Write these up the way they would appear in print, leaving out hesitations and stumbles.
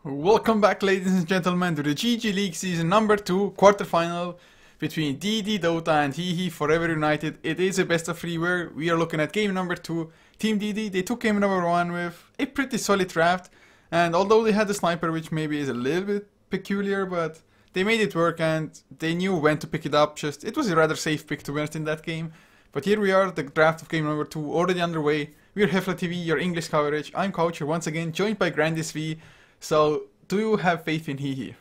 Welcome back, ladies and gentlemen, to the GG League Season number 2 quarterfinal between DD, Dota and HEHE Forever United. It is a best of 3 where we are looking at game number 2. Team DD, they took game number 1 with a pretty solid draft, and although they had the sniper, which maybe is a little bit peculiar, but they made it work and they knew when to pick it up. It was a rather safe pick to be honest in that game. But here we are, the draft of game number 2 already underway. We are HeflaTV, your English coverage. I'm Coucher once again, joined by Grandis V. So, do you have faith in HEHE?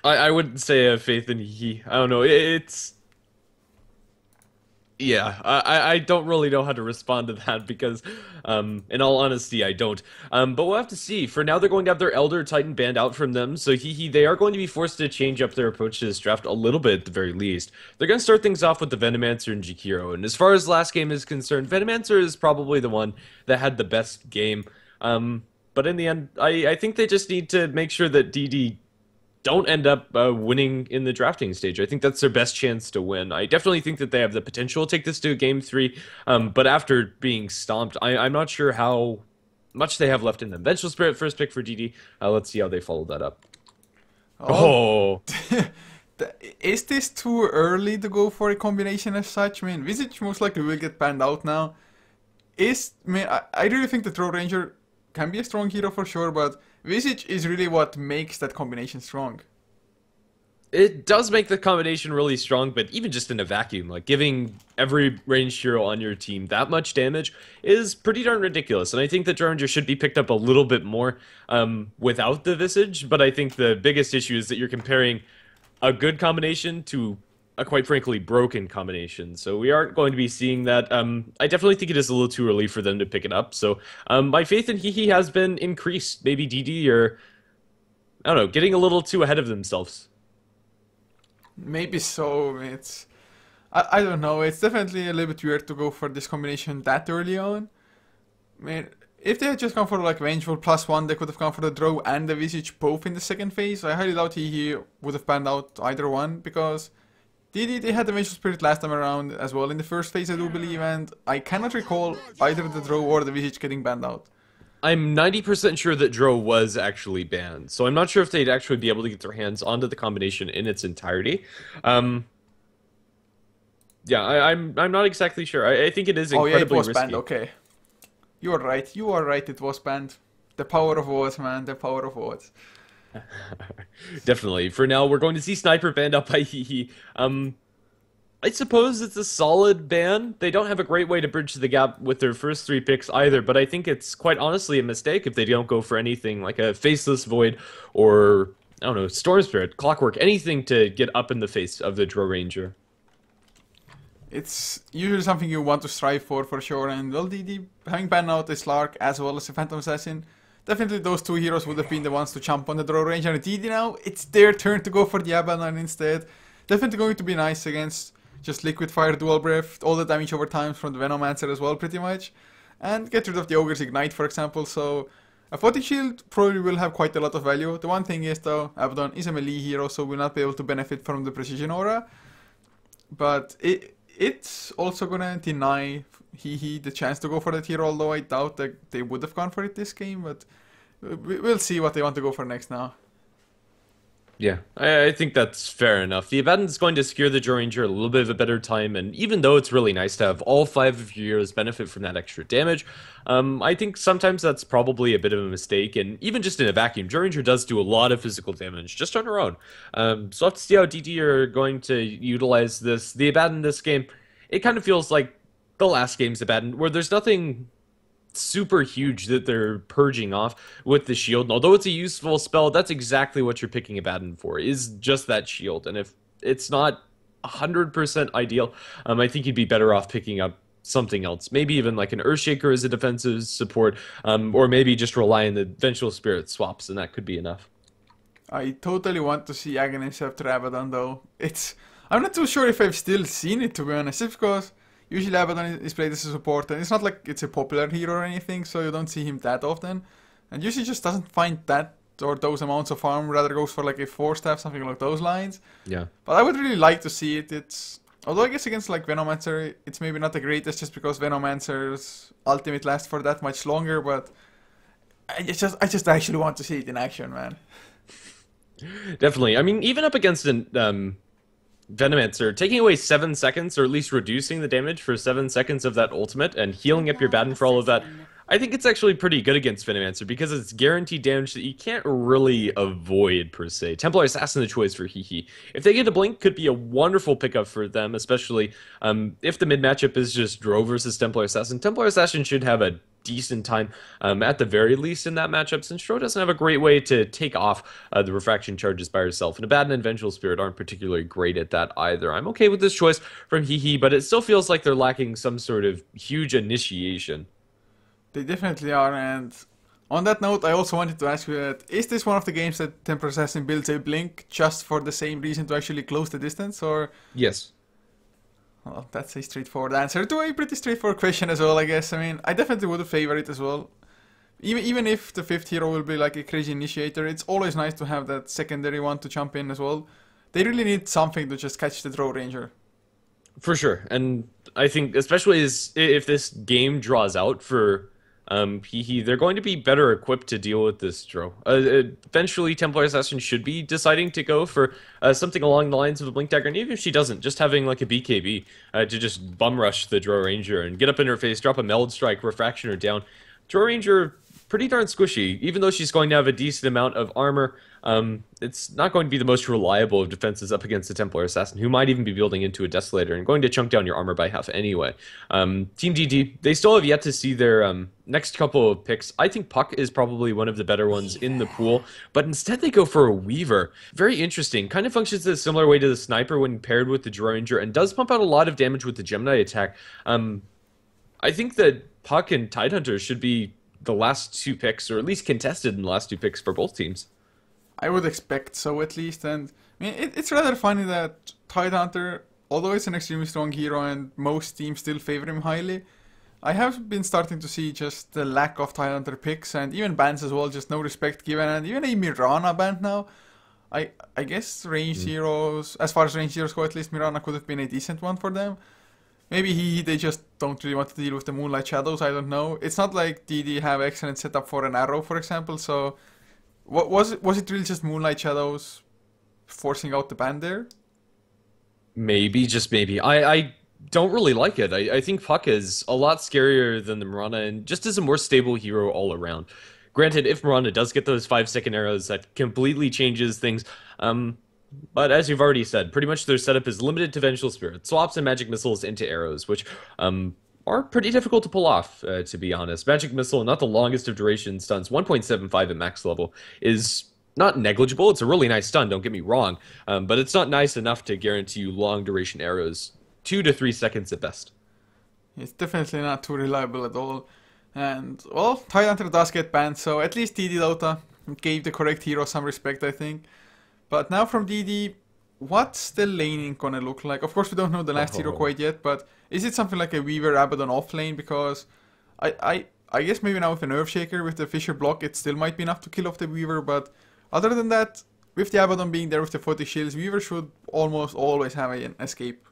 I wouldn't say I have faith in HEHE. I don't know. Yeah, I don't really know how to respond to that because, in all honesty, I don't. But we'll have to see. For now, they're going to have their Elder Titan banned out from them, so HEHE, they are going to be forced to change up their approach to this draft a little bit at the very least. They're going to start things off with the Venomancer and Jakiro, and as far as last game is concerned, Venomancer is probably the one that had the best game. But in the end, I think they just need to make sure that DD don't end up winning in the drafting stage. I think that's their best chance to win. I definitely think that they have the potential to take this to game 3, but after being stomped, I'm not sure how much they have left in them. Vengeful Spirit, first pick for DD. Let's see how they follow that up. Oh! Is this too early to go for a combination as such? I mean, Visage most likely will get banned out now. I really think the Throw Ranger can be a strong hero for sure, but Visage is really what makes that combination strong. It does make the combination really strong, but even just in a vacuum, like giving every ranged hero on your team that much damage is pretty darn ridiculous. And I think that Ranger should be picked up a little bit more without the Visage, but I think the biggest issue is that you're comparing a good combination to a quite frankly broken combination, so we aren't going to be seeing that. I definitely think it is a little too early for them to pick it up, so my faith in HEHE has been increased. Maybe DD or, I don't know, getting a little too ahead of themselves. Maybe so. I don't know, it's definitely a little bit weird to go for this combination that early on. I mean, if they had just gone for like Vengeful +1, they could have gone for the Drow and the Visage both in the second phase. I highly doubt HEHE would have banned out either one, because they had the Vengeful Spirit last time around as well in the first phase, I do believe, and I cannot recall either the Drow or the Visage getting banned out. I'm 90% sure that Drow was actually banned, so I'm not sure if they'd actually be able to get their hands onto the combination in its entirety. Yeah, I'm not exactly sure. I think it is incredibly risky. Oh yeah, it was banned, okay. You are right, it was banned. The power of words, man, the power of words. Definitely. For now, we're going to see Sniper banned up by HEHE. I suppose it's a solid ban. They don't have a great way to bridge the gap with their first 3 picks either, but I think it's quite honestly a mistake if they don't go for anything like a Faceless Void or, I don't know, Storm Spirit, Clockwork, anything to get up in the face of the Drow Ranger. It's usually something you want to strive for sure, and well, DD having banned out a Slark as well as a Phantom Assassin, definitely those 2 heroes would have been the ones to jump on the Drow Ranger. And DD now, it's their turn to go for the Abaddon instead. Definitely going to be nice against just Liquid Fire, Dual Breath, all the damage over time from the Venomancer as well pretty much. And get rid of the Ogre's Ignite for example, so a Photic Shield probably will have quite a lot of value. The one thing is though, Abaddon is a melee hero, so will not be able to benefit from the Precision Aura. But it's also gonna deny HEHE the chance to go for that hero, although I doubt that they would have gone for it this game, but we'll see what they want to go for next now. Yeah, I think that's fair enough. The Abaddon's going to secure the Drow Ranger a little bit of a better time, and even though it's really nice to have all 5 of your heroes benefit from that extra damage, I think sometimes that's probably a bit of a mistake, and even just in a vacuum, Drow Ranger does do a lot of physical damage just on her own. So I'll have to see how DD are going to utilize this. The Abaddon this game, it kind of feels like the last game's Abaddon, where there's nothing super huge that they're purging off with the shield. And although it's a useful spell, that's exactly what you're picking Abaddon for, is just that shield. And if it's not 100% ideal, I think you'd be better off picking up something else. Maybe even like an Earthshaker as a defensive support, or maybe just rely on the Vengeful Spirit swaps, and that could be enough. I totally want to see Aghanim after Abaddon though. I'm not too sure if I've still seen it, to be honest, just because usually Abaddon is played as a support, and it's not like it's a popular hero or anything, so you don't see him that often. And usually just doesn't find that or those amounts of farm, rather goes for like a 4-staff, something like those lines. Yeah. But I would really like to see it. Although I guess against like Venomancer, it's maybe not the greatest just because Venomancer's ultimate lasts for that much longer, but I just actually want to see it in action, man. Definitely. I mean, even up against an Venomancer, taking away 7 seconds, or at least reducing the damage for 7 seconds of that ultimate, and healing up your Baton for all of that, I think it's actually pretty good against Venomancer, because it's guaranteed damage that you can't really avoid, per se. Templar Assassin, the choice for HEHE. If they get a Blink, could be a wonderful pickup for them, especially if the mid matchup is just Drow versus Templar Assassin. Templar Assassin should have a decent time at the very least in that matchup, since Drow doesn't have a great way to take off the refraction charges by herself, and Abaddon and Vengeful Spirit aren't particularly great at that either. I'm okay with this choice from HEHE, but it still feels like they're lacking some sort of huge initiation. They definitely are, and on that note, I also wanted to ask you that, is this one of the games that Templar Assassin builds a Blink just for the same reason, to actually close the distance, or... Yes. Well, that's a straightforward answer to a pretty straightforward question as well, I guess. I mean, I definitely would favor it as well. Even if the 5th hero will be like a crazy initiator, it's always nice to have that secondary one to jump in as well. They really need something to just catch the Drow Ranger. For sure, and I think especially if this game draws out for HEHE, they're going to be better equipped to deal with this Drow. Eventually, Templar Assassin should be deciding to go for something along the lines of a Blink Dagger, and even if she doesn't, just having like a BKB to just bum rush the Drow Ranger and get up in her face, drop a Meld Strike, refraction her down. Drow Ranger, pretty darn squishy, even though she's going to have a decent amount of armor. It's not going to be the most reliable of defenses up against the Templar Assassin, who might even be building into a Desolator and going to chunk down your armor by half anyway. Team DD, they still have yet to see their next couple of picks. I think Puck is probably one of the better ones in the pool, but instead they go for a Weaver. Very interesting. Kind of functions in a similar way to the Sniper when paired with the Drow Ranger, and does pump out a lot of damage with the Gemini attack. I think that Puck and Tidehunter should be the last 2 picks, or at least contested in the last 2 picks for both teams. I would expect so, at least, and I mean, it's rather funny that Tidehunter, although it's an extremely strong hero and most teams still favor him highly, I have been starting to see just the lack of Tidehunter picks, and even bans as well, just no respect given, and even a Mirana ban now. I guess ranged heroes, as far as ranged heroes go, at least Mirana could have been a decent one for them. Maybe they just don't really want to deal with the Moonlight Shadows, I don't know. It's not like DD have excellent setup for an arrow, for example, so... Was it really just Moonlight Shadows forcing out the ban there? Maybe, just maybe. I don't really like it. I think Puck is a lot scarier than the Mirana, and just is a more stable hero all around. Granted, if Mirana does get those 5-second arrows, that completely changes things. But as you've already said, pretty much their setup is limited to Vengeful Spirit, swaps and magic missiles into arrows, which are pretty difficult to pull off, to be honest. Magic Missile, not the longest of duration stuns, 1.75 at max level, is not negligible. It's a really nice stun, don't get me wrong, but it's not nice enough to guarantee you long duration arrows, 2 to 3 seconds at best. It's definitely not too reliable at all. And, well, Tidehunter does get banned, so at least DD Dota gave the correct hero some respect, I think. But now from DD, what's the laning gonna look like? Of course, we don't know the last hero quite yet, but is it something like a Weaver Abaddon off lane? Because I guess maybe now with an Earthshaker, with the Fissure block, it still might be enough to kill off the Weaver, but other than that, with the Abaddon being there with the 40 shields, Weaver should almost always have an escape.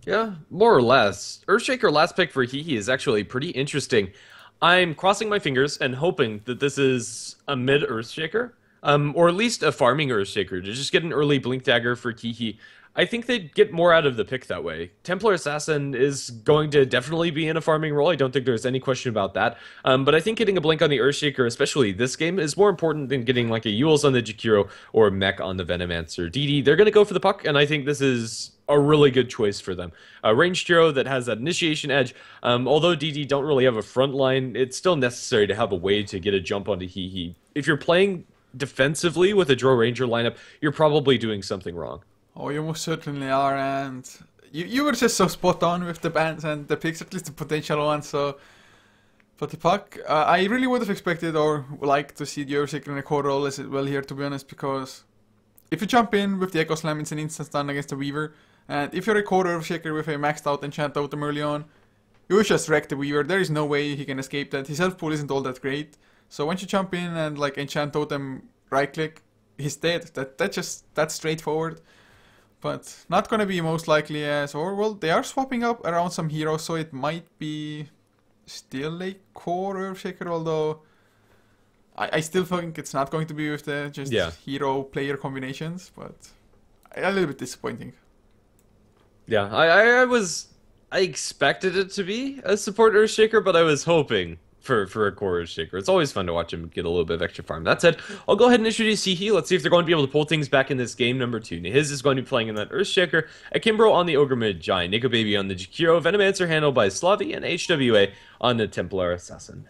Yeah, more or less. Earthshaker last pick for HEHE is actually pretty interesting. I'm crossing my fingers and hoping that this is a mid Earthshaker. Or at least a farming Earthshaker to just get an early Blink Dagger for HEHE. I think they'd get more out of the pick that way. Templar Assassin is going to definitely be in a farming role. I don't think there's any question about that. But I think getting a Blink on the Earthshaker, especially this game, is more important than getting like a Yules on the Jakiro or a Mech on the Venomancer. DD, they're going to go for the Puck, and I think this is a really good choice for them. A ranged hero that has that initiation edge. Although DD don't really have a front line, it's still necessary to have a way to get a jump onto HEHE. If you're playing defensively with a Drow Ranger lineup, you're probably doing something wrong. Oh, you most certainly are, and you were just so spot on with the bans and the picks, at least the potential ones, so... But the Puck, I really would have expected or liked to see the Earthshaker in a core role as well here, to be honest, because... If you jump in with the Echo Slam, it's an instant stun against the Weaver, and if you're a core Earthshaker with a maxed out enchant totem early on, you just wreck the Weaver. There is no way he can escape that. His health pool isn't all that great. So once you jump in and like enchant totem, right click, he's dead. That's straightforward. But not gonna be most likely as, or well, they are swapping up around some heroes, so it might be still a core Earthshaker, although I still think it's not going to be with the just Yeah. hero player combinations, but a little bit disappointing. Yeah, I expected it to be a support Earthshaker, but I was hoping for a core Earthshaker. It's always fun to watch him get a little bit of extra farm. That said, I'll go ahead and introduce HEHE. Let's see if they're going to be able to pull things back in this game number 2. His is going to be playing in that Earthshaker, Akimbro on the Ogre Mid Giant, Nico Baby on the Jakiro, Venomancer handled by Slavi, and HWA on the Templar Assassin.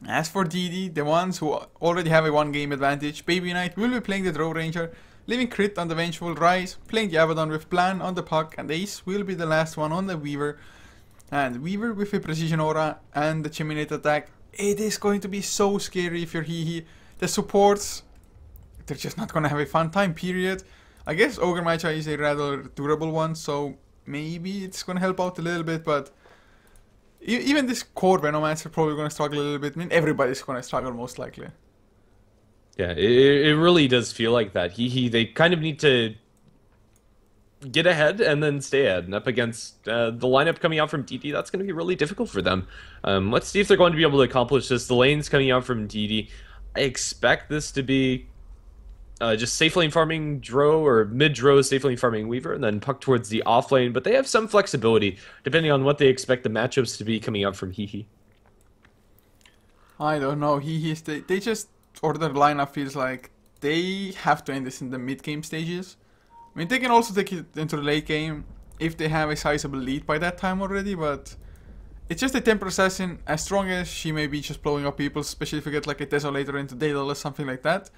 As for DD, the ones who already have a 1-game advantage, Baby Knight will be playing the Draw Ranger, leaving Crit on the Vengeful Rise, playing the Abaddon with Plan on the Puck, and Ace will be the last one on the Weaver. And Weaver with a Precision Aura and the Chiminate attack. It is going to be so scary if you're HEHE. The supports, they're just not going to have a fun time, period. I guess Ogre Magi is a rather durable one, so maybe it's going to help out a little bit, but even this core Venomancer probably going to struggle a little bit. I mean, everybody's going to struggle most likely. Yeah, it really does feel like that. They kind of need to get ahead and then stay ahead. And up against the lineup coming out from DD, that's going to be really difficult for them. Let's see if they're going to be able to accomplish this. The lanes coming out from DD, I expect this to be just safe lane farming Dro, or mid-Dro safe lane farming Weaver, and then puck towards the off lane. But they have some flexibility depending on what they expect the matchups to be coming out from HEHE. I don't know. They just, or the lineup feels like they have to end this in the mid-game stages. I mean, they can also take it into the late game if they have a sizable lead by that time already, but it's just a Temper Assassin. As strong as she may be just blowing up people, especially if you get like a Desolator into Daedal or something like that,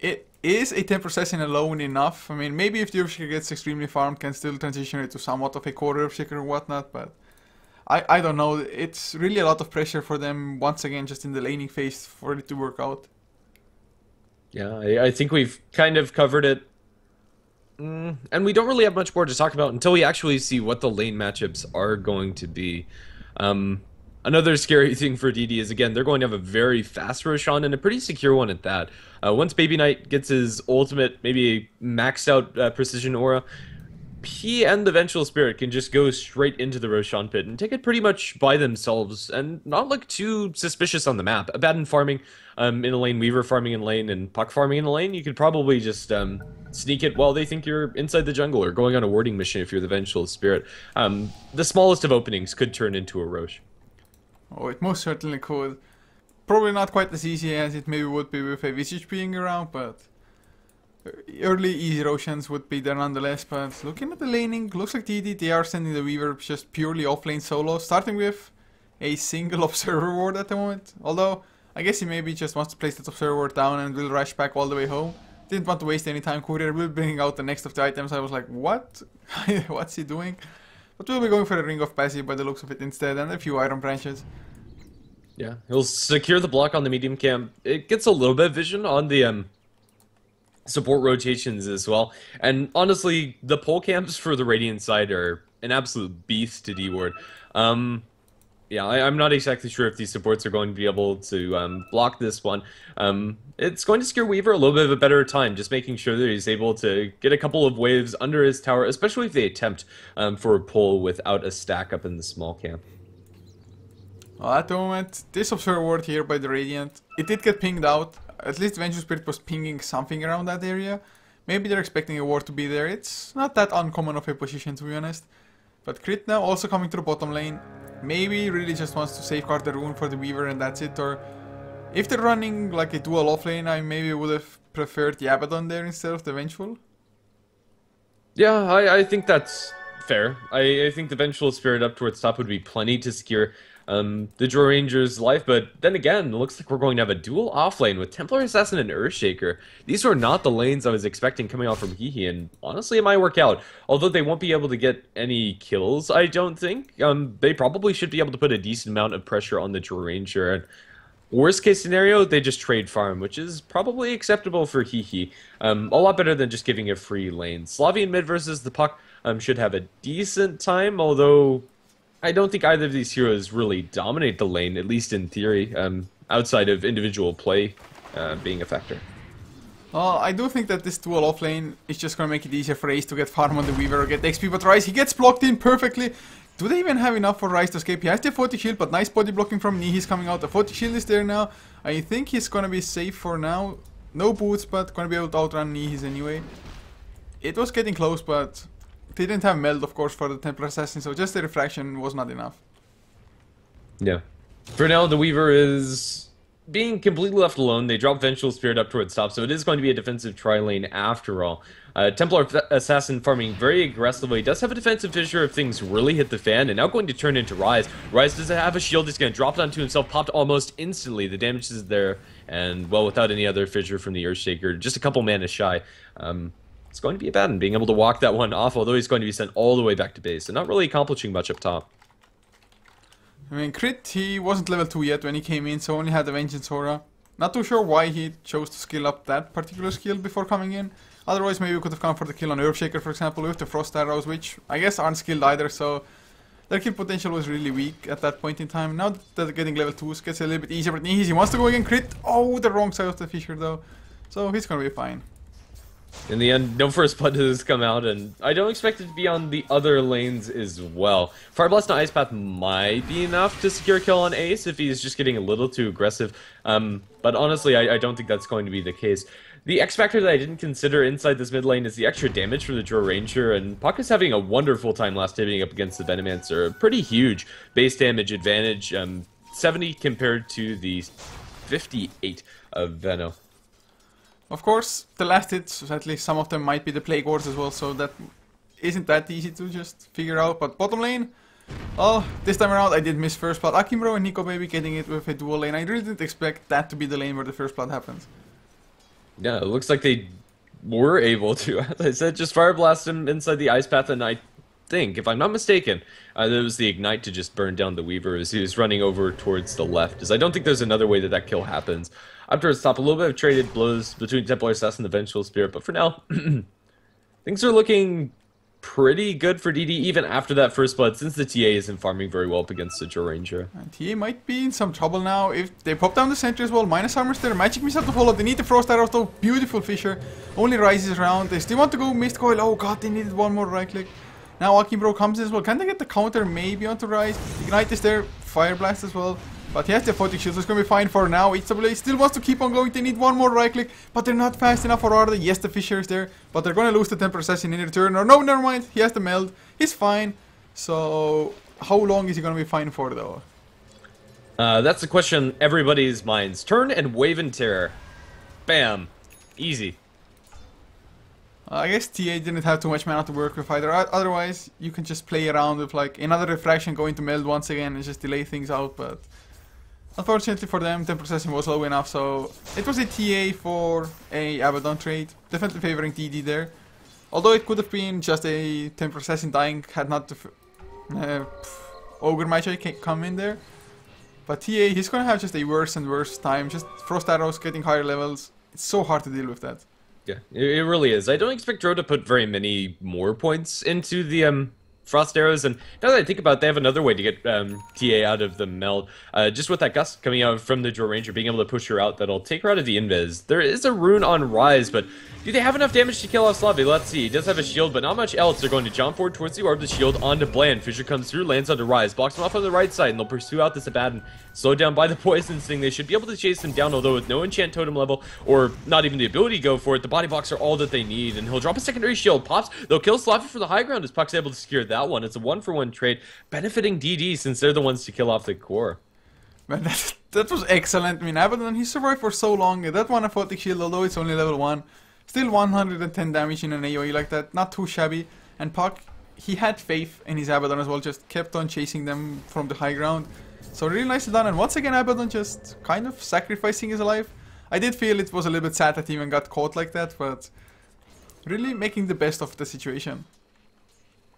it is a Temper Assassin alone enough. I mean, maybe if the Earthshaker gets extremely farmed, can still transition it to somewhat of a core Earthshaker or whatnot, but I don't know. It's really a lot of pressure for them, once again, just in the laning phase for it to work out. Yeah, I think we've kind of covered it. And we don't really have much more to talk about until we actually see what the lane matchups are going to be. Another scary thing for DD is, again, they're going to have a very fast Roshan and a pretty secure one at that. Once Baby Knight gets his ultimate, maybe a maxed out Precision Aura, he and the Vengeful Spirit can just go straight into the Roshan pit and take it pretty much by themselves and not look too suspicious on the map. Abaddon farming in a lane, Weaver farming in lane, and Puck farming in a lane, you could probably just sneak it while they think you're inside the jungle or going on a warding mission if you're the Vengeful Spirit. The smallest of openings could turn into a Rosh. Oh, it most certainly could. Probably not quite as easy as it maybe would be with a Visage being around, but early easy Roshans would be there nonetheless. But looking at the laning, looks like DD, they are sending the Weaver just purely offlane solo, starting with a single Observer Ward at the moment. Although, I guess he maybe just wants to place that Observer Ward down and will rush back all the way home. Didn't want to waste any time. Courier will bring out the next of the items. I was like, what? What's he doing? But we'll be going for a Ring of Passive by the looks of it instead, and a few Iron Branches. Yeah, he'll secure the block on the medium camp. It gets a little bit of vision on the support rotations as well. And honestly, the pole camps for the Radiant side are an absolute beast to D-ward. Yeah, I'm not exactly sure if these supports are going to be able to block this one. It's going to secure Weaver a little bit of a better time, just making sure that he's able to get a couple of waves under his tower, especially if they attempt for a pull without a stack up in the small camp. Well, at the moment, this Observer Ward here by the Radiant, it did get pinged out. At least Vengeful Spirit was pinging something around that area. Maybe they're expecting a ward to be there. It's not that uncommon of a position, to be honest. But Crit now also coming to the bottom lane. Maybe really just wants to safeguard the rune for the Weaver and that's it. Or if they're running like a dual offlane, I maybe would have preferred the Abaddon there instead of the Vengeful. Yeah, I think that's fair. I think the Vengeful Spirit up towards top would be plenty to secure the Draw Ranger's life, but then again, it looks like we're going to have a dual offlane with Templar Assassin and Earthshaker. These were not the lanes I was expecting coming off from HEHE, and honestly, it might work out. Although they won't be able to get any kills, I don't think. They probably should be able to put a decent amount of pressure on the Draw Ranger. And worst case scenario, they just trade farm, which is probably acceptable for HEHE. A lot better than just giving a free lane. Slavian mid versus the Puck should have a decent time, although I don't think either of these heroes really dominate the lane, at least in theory, outside of individual play being a factor. I do think that this dual offlane is just going to make it easier for Ace to get farm on the Weaver or get XP, but Rise, he gets blocked in perfectly. Do they even have enough for Rise to escape? He has the 40 shield, but nice body blocking from Knee. He's coming out. The 40 shield is there now. I think he's gonna be safe for now. No boots, but gonna be able to outrun Knee anyway. It was getting close, but they didn't have meld, of course, for the Templar Assassin, so just the refraction was not enough. Yeah. For now, the Weaver is being completely left alone. They drop Vengeful Spirit up towards top, so it is going to be a defensive tri-lane after all. Templar Assassin farming very aggressively. Does have a defensive fissure if things really hit the fan, and now going to turn into Rise. Rise doesn't have a shield. He's going to drop it onto himself, popped almost instantly. The damage is there, and well, without any other fissure from the Earthshaker, just a couple mana shy. It's going to be a bad one, being able to walk that one off, although he's going to be sent all the way back to base, and not really accomplishing much up top. I mean, Crit, he wasn't level 2 yet when he came in, so only had the Vengeance Aura. Not too sure why he chose to skill up that particular skill before coming in. Otherwise, maybe we could have gone for the kill on Earthshaker, for example, with the Frost Arrows, which I guess aren't skilled either, so their kill potential was really weak at that point in time. Now that they're getting level 2s, gets a little bit easier, but he wants to go again. Crit! Oh, the wrong side of the fissure, though. So he's gonna be fine. In the end, no first blood has come out, and I don't expect it to be on the other lanes as well. Fire Blast and Ice Path might be enough to secure a kill on Ace if he's just getting a little too aggressive, but honestly, I don't think that's going to be the case. The X factor that I didn't consider inside this mid lane is the extra damage for the Drow Ranger, and Puck is having a wonderful time last hitting up against the Venomancer. A pretty huge base damage advantage, 70 compared to the 58 of Veno. Of course, the last hits, at least some of them might be the Plague Wars as well, so that isn't that easy to just figure out. But bottom lane, well, this time around I did miss first blood. Akimro and Nico Baby getting it with a dual lane. I really didn't expect that to be the lane where the first blood happens. Yeah, it looks like they were able to, as I said, just Fire Blast him inside the Ice Path, and I think, if I'm not mistaken, there was the Ignite to just burn down the Weaver as he was running over towards the left, as I don't think there's another way that that kill happens. Up towards top, a little bit of traded blows between Templar Assassin and the Vengeful Spirit, but for now, things are looking pretty good for DD even after that first blood, since the TA isn't farming very well up against the Drow Ranger. And TA might be in some trouble now. If they pop down the center as well, minus armor's there, magic missile to follow. They need the Frost Arrows though, beautiful fissure. Only rises around. They still want to go Mist Coil. Oh god, they needed one more right click. Now Akimbo comes in as well. Can they get the counter maybe onto Rise? Ignite is there, Fire Blast as well. But he has the 40 shield, so it's going to be fine for now. HWA still wants to keep on going. They need one more right click, but they're not fast enough for Arda. Yes, the fissure is there, but they're going to lose the Templar Assassin in return. Or no, never mind. He has the meld. He's fine. So how long is he going to be fine for, though? That's the question on everybody's minds. Turn and Wave and Terror. Bam. Easy. I guess TA didn't have too much mana to work with either. Otherwise, you can just play around with like another refraction going to meld once again and just delay things out, but unfortunately for them, Templar Assassin was low enough, so it was a TA for a Abaddon trade. Definitely favoring DD there. Although it could have been just a Templar Assassin dying had not the Ogre Magi come in there. But TA, he's gonna have just a worse and worse time. Just Frost Arrows getting higher levels. It's so hard to deal with that. Yeah, it really is. I don't expect Drow to put very many more points into the Frost Arrows, and now that I think about it, they have another way to get TA out of the meld. Just with that gust coming out from the Drow Ranger, being able to push her out, that'll take her out of the invis. There is a rune on Rise, but do they have enough damage to kill off Slavi? Let's see. He does have a shield, but not much else. They're going to jump forward towards the orb, the shield onto Bland. Fissure comes through, lands onto Rise, blocks him off on the right side, and they'll pursue out this Abaddon. Slowed down by the Poison Sting, they should be able to chase him down, although with no enchant totem level, or not even the ability to go for it, the body blocks are all that they need, and he'll drop a secondary shield, pops, they'll kill Slavi for the high ground as Puck's able to secure that one. It's a 1-for-1 trade, benefiting DD since they're the ones to kill off the core. Man, that was excellent. I mean, Abaddon, he survived for so long. That one aphotic shield, although it's only level 1, still 110 damage in an AoE like that, not too shabby. And Puck, he had faith in his Abaddon as well, just kept on chasing them from the high ground. So really nicely done, and once again Abaddon just kind of sacrificing his life. I did feel it was a little bit sad that he even got caught like that, but really making the best of the situation.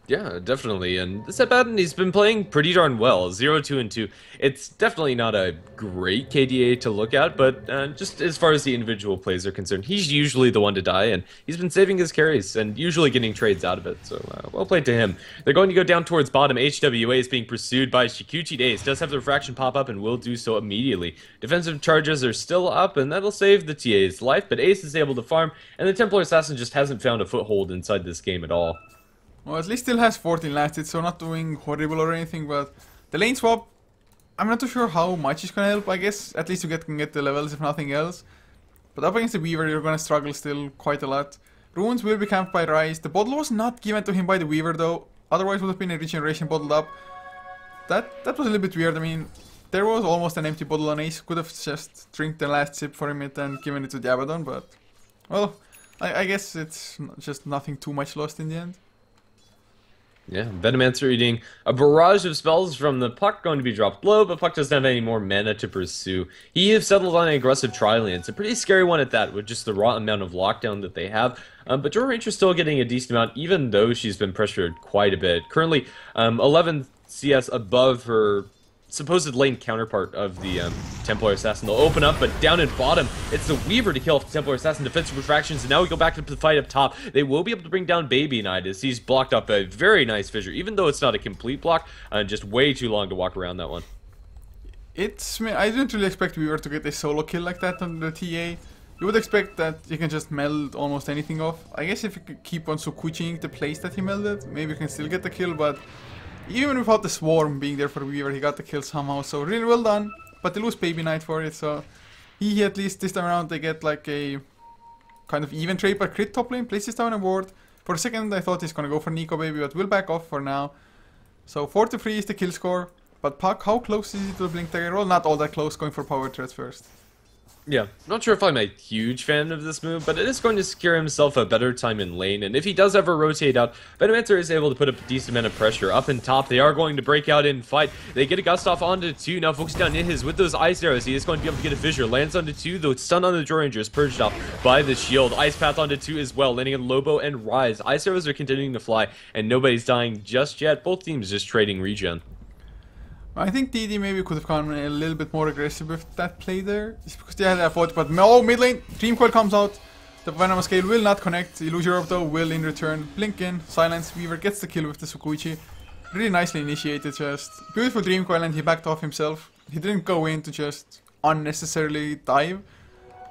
Yeah, definitely, and this Abaddon, he's been playing pretty darn well, 0, 2, and 2. It's definitely not a great KDA to look at, but just as far as the individual plays are concerned, he's usually the one to die, and he's been saving his carries, and usually getting trades out of it, so well played to him. They're going to go down towards bottom. HWA is being pursued by Shikuchi Ace, does have the refraction pop up, and will do so immediately. Defensive charges are still up, and that'll save the TA's life, but Ace is able to farm, and the Templar Assassin just hasn't found a foothold inside this game at all. Well, at least still has 14 lasted, so not doing horrible or anything, but the lane swap, I'm not too sure how much it's gonna help, I guess. At least you can get the levels, if nothing else. But up against the Weaver, you're gonna struggle still quite a lot. Runes will be camped by Ryze. The bottle was not given to him by the Weaver, though. Otherwise, would have been a regeneration bottled up. That was a little bit weird. I mean, there was almost an empty bottle on Ace. Could have just drank the last sip for him and given it to the Abaddon, but... Well, I guess it's just nothing too much lost in the end. Yeah, Venomancer eating a barrage of spells from the Puck, going to be dropped low, but Puck doesn't have any more mana to pursue. He has settled on an aggressive Tri-Lane. It's a pretty scary one at that, with just the raw amount of lockdown that they have. But Jordan Ranger's still getting a decent amount, even though she's been pressured quite a bit. Currently, 11 CS above her supposed lane counterpart of the Templar Assassin. They'll open up, but down in bottom, it's the Weaver to kill off the Templar Assassin. Defensive refractions, and now we go back to the fight up top. They will be able to bring down Baby Knight as he's blocked up a very nice fissure, even though it's not a complete block, just way too long to walk around that one. I didn't really expect Weaver to get a solo kill like that on the TA. You would expect that you can just meld almost anything off. I guess if you could keep on Sukuchiing the place that he melded, maybe you can still get the kill, but even without the swarm being there for Weaver, he got the kill somehow, so really well done. But they lose Baby Knight for it, so he at least this time around they get like a kind of even trade by crit top lane, places down a ward. For a second I thought he's gonna go for Nico Baby, but we'll back off for now. So 4-3 is the kill score, but Puck, how close is he to the Blink Dagger roll? Not all that close, going for power threats first. Yeah, not sure if I'm a huge fan of this move, but it is going to secure himself a better time in lane, and if he does ever rotate out, Venomancer is able to put a decent amount of pressure up and top. They are going to break out in fight. They get a gust off onto 2, now focus down in his with those ice arrows. He is going to be able to get a fissure, lands onto 2, though stun on the Draw Ranger is purged off by the shield. Ice Path onto 2 as well, landing on Lobo and Ryze. Ice arrows are continuing to fly, and nobody's dying just yet. Both teams just trading regen. I think DD maybe could have gone a little bit more aggressive with that play there, just because they had that effort, but no, mid lane, Dream Coil comes out, the Venom Scale will not connect, Illusion Orb though will in return, blink in, silence, Weaver gets the kill with the Sukuichi, really nicely initiated, just beautiful Dream Coil, and he backed off himself, he didn't go in to just unnecessarily dive,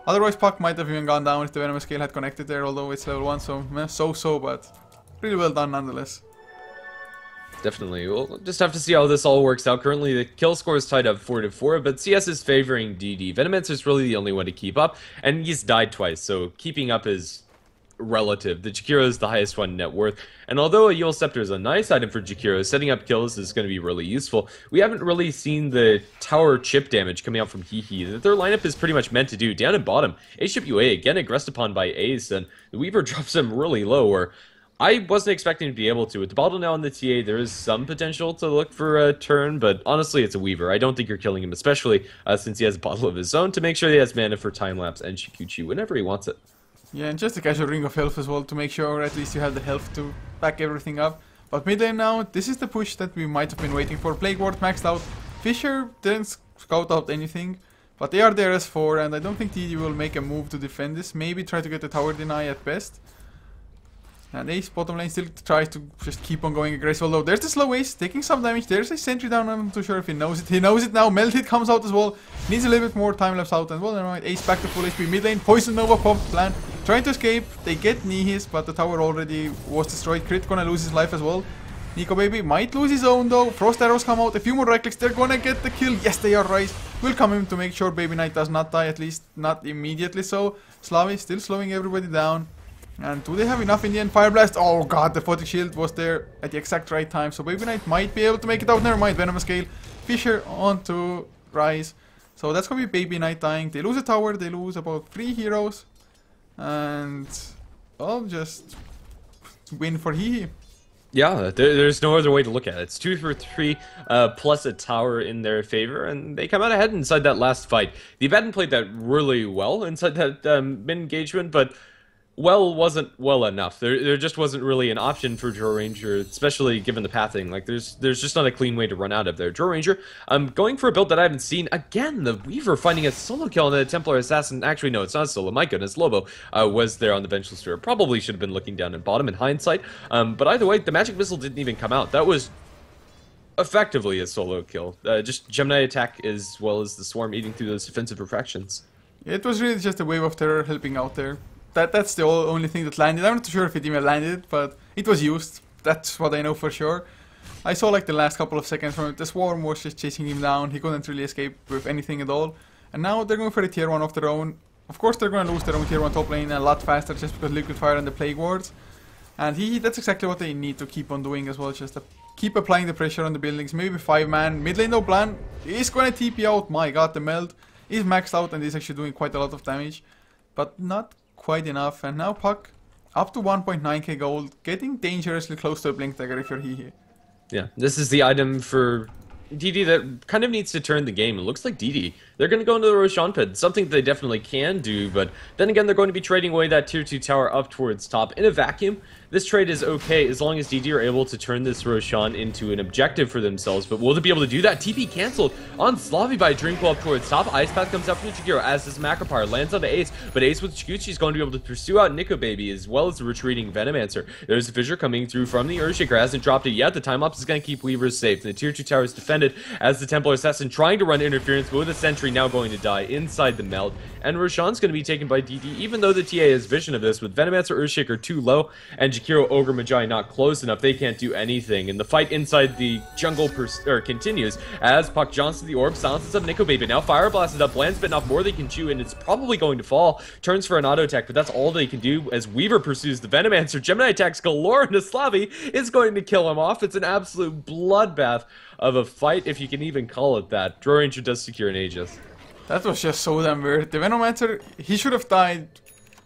otherwise Puck might have even gone down if the Venom Scale had connected there, although it's level 1, so, but really well done nonetheless. Definitely. We'll just have to see how this all works out. Currently, the kill score is tied up 4-4, but CS is favoring DD. Venomancer is really the only one to keep up, and he's died twice, so keeping up is relative. The Jakiro is the highest one net worth, and although a Eul Scepter is a nice item for Jakiro, setting up kills is going to be really useful. We haven't really seen the tower chip damage coming out from HEHE that their lineup is pretty much meant to do. Down at bottom, Ace-Ship UA again aggressed upon by Ace, and the Weaver drops him really low, where I wasn't expecting to be able to. With the bottle now on the TA, there is some potential to look for a turn, but honestly, it's a Weaver. I don't think you're killing him, especially since he has a bottle of his own to make sure he has mana for time-lapse and Shikuchi whenever he wants it. Yeah, and just a casual Ring of Health as well to make sure at least you have the health to back everything up. But mid lane now, this is the push that we might have been waiting for. Plague Ward maxed out. Fissure didn't scout out anything, but they are there as 4, and I don't think TD will make a move to defend this. Maybe try to get the tower deny at best. And Ace bottom lane still tries to just keep on going aggressive, although there's the slow Ace taking some damage. There's a sentry down, I'm not too sure if he knows it. He knows it now, Melt Hit comes out as well. Needs a little bit more time lapse out, and well, never mind. Ace back to full HP mid lane, Poison Nova pop plan. Trying to escape, they get Nihis, but the tower already was destroyed. Crit gonna lose his life as well. Nico Baby might lose his own though. Frost arrows come out, a few more right clicks, they're gonna get the kill. Yes, they are right. Will come in to make sure Baby Knight does not die, at least not immediately so. Slavi still slowing everybody down. And do they have enough in the end? Fire Blast, oh god, the Photic Shield was there at the exact right time. So Baby Knight might be able to make it out, never mind. Venomous Scale, Fissure onto Ryze. So that's gonna be Baby Knight dying. They lose a tower, they lose about 3 heroes. And, well, just win for HEHE. Yeah, there's no other way to look at it. It's 2 for 3 plus a tower in their favor, and they come out ahead inside that last fight. The Abaddon played that really well inside that mid engagement, but well wasn't well enough. There just wasn't really an option for Draw Ranger, especially given the pathing. Like there's just not a clean way to run out of there. Draw Ranger, going for a build that I haven't seen. Again, the Weaver finding a solo kill on the Templar Assassin. Actually, no, it's not a solo. My goodness, Lobo was there on the Vengeful Steward. Probably should have been looking down at bottom in hindsight. But either way, the Magic Missile didn't even come out. That was effectively a solo kill. Just Gemini attack as well as the Swarm eating through those defensive refractions. It was really just a wave of terror helping out there. That's the only thing that landed. I'm not sure if it even landed, but it was used. That's what I know for sure. I saw like the last couple of seconds from it. The Swarm was just chasing him down. He couldn't really escape with anything at all. And now they're going for a tier 1 of their own. Of course they're going to lose their own tier 1 top lane a lot faster just because Liquid Fire and the Plague Wards. And that's exactly what they need to keep on doing as well. Just keep applying the pressure on the buildings. Maybe 5-man. Mid lane though, Plan is going to TP out. My god, the meld is maxed out and is actually doing quite a lot of damage. But not quite enough. And now Puck up to 1.9k gold. Getting dangerously close to a Blink Dagger if you're HEHE. Yeah, this is the item for DD that kind of needs to turn the game. It looks like DD. They're going to go into the Roshan pit, something they definitely can do, but then again, they're going to be trading away that tier 2 tower up towards top. In a vacuum, this trade is okay as long as DD are able to turn this Roshan into an objective for themselves, but will they be able to do that? TP cancelled on Slavi by Dreamcoil up towards top. Ice Path comes up from Chikiro as this Macropyre lands on the Ace, but Ace with Chiguchi is going to be able to pursue out Nico Baby as well as the retreating Venomancer. There's a Fissure coming through from the Earthshaker, hasn't dropped it yet. The time lapse is going to keep Weavers safe. The tier 2 tower is defended as the Templar Assassin trying to run interference, but with a sentry now going to die inside the meld, and Roshan's going to be taken by DD, even though the TA has vision of this, with Venomancer Earthshaker too low and Jakiro Ogre Magi not close enough, they can't do anything, and the fight inside the jungle continues as Puck Johnson the orb silences up Nico Baby. Now Fire blasted up, lands bitten off more they can chew, and it's probably going to fall. Turns for an auto attack, but that's all they can do as Weaver pursues the Venomancer. Gemini attacks galore into Slavi, is going to kill him off. It's an absolute bloodbath of a fight, if you can even call it that. Draw Ranger does secure an Aegis. That was just so damn weird. The Venomancer, he should have died